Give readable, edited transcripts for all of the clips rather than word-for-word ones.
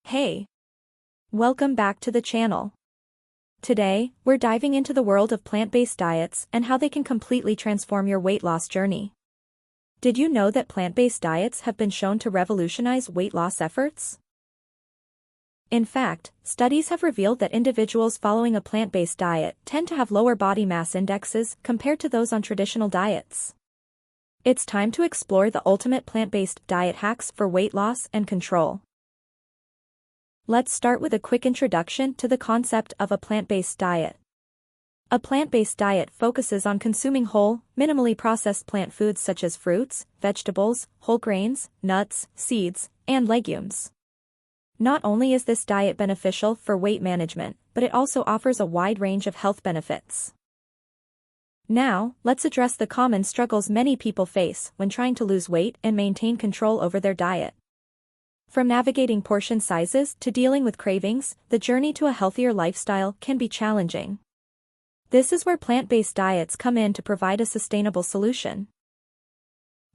Hey! Welcome back to the channel. Today, we're diving into the world of plant-based diets and how they can completely transform your weight loss journey. Did you know that plant-based diets have been shown to revolutionize weight loss efforts? In fact, studies have revealed that individuals following a plant-based diet tend to have lower body mass indexes compared to those on traditional diets. It's time to explore the ultimate plant-based diet hacks for weight loss and control. Let's start with a quick introduction to the concept of a plant-based diet. A plant-based diet focuses on consuming whole, minimally processed plant foods such as fruits, vegetables, whole grains, nuts, seeds, and legumes. Not only is this diet beneficial for weight management, but it also offers a wide range of health benefits. Now, let's address the common struggles many people face when trying to lose weight and maintain control over their diet. From navigating portion sizes to dealing with cravings, the journey to a healthier lifestyle can be challenging. This is where plant-based diets come in to provide a sustainable solution.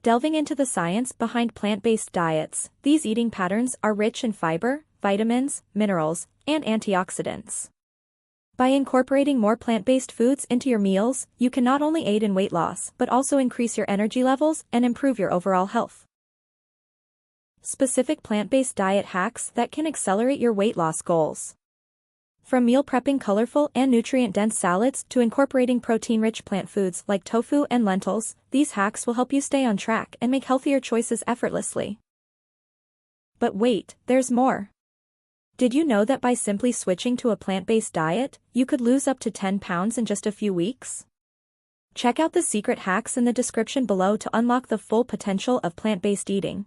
Delving into the science behind plant-based diets, these eating patterns are rich in fiber, vitamins, minerals, and antioxidants. By incorporating more plant-based foods into your meals, you can not only aid in weight loss but also increase your energy levels and improve your overall health. Specific plant-based diet hacks that can accelerate your weight loss goals. From meal prepping colorful and nutrient-dense salads to incorporating protein-rich plant foods like tofu and lentils, these hacks will help you stay on track and make healthier choices effortlessly. But wait, there's more. Did you know that by simply switching to a plant-based diet, you could lose up to 10 pounds in just a few weeks? Check out the secret hacks in the description below to unlock the full potential of plant-based eating.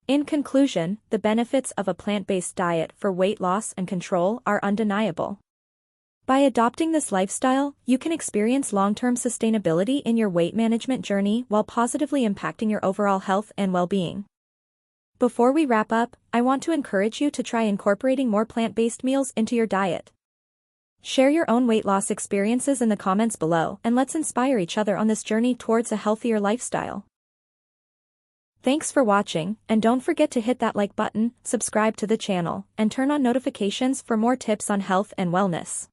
In conclusion, the benefits of a plant-based diet for weight loss and control are undeniable. By adopting this lifestyle, you can experience long-term sustainability in your weight management journey while positively impacting your overall health and well-being. Before we wrap up, I want to encourage you to try incorporating more plant-based meals into your diet. Share your own weight loss experiences in the comments below, and let's inspire each other on this journey towards a healthier lifestyle. Thanks for watching, and don't forget to hit that like button, subscribe to the channel, and turn on notifications for more tips on health and wellness.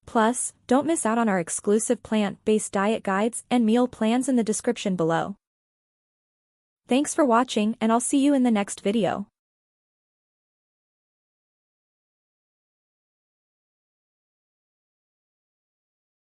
Plus, don't miss out on our exclusive plant-based diet guides and meal plans in the description below. Thanks for watching, and I'll see you in the next video.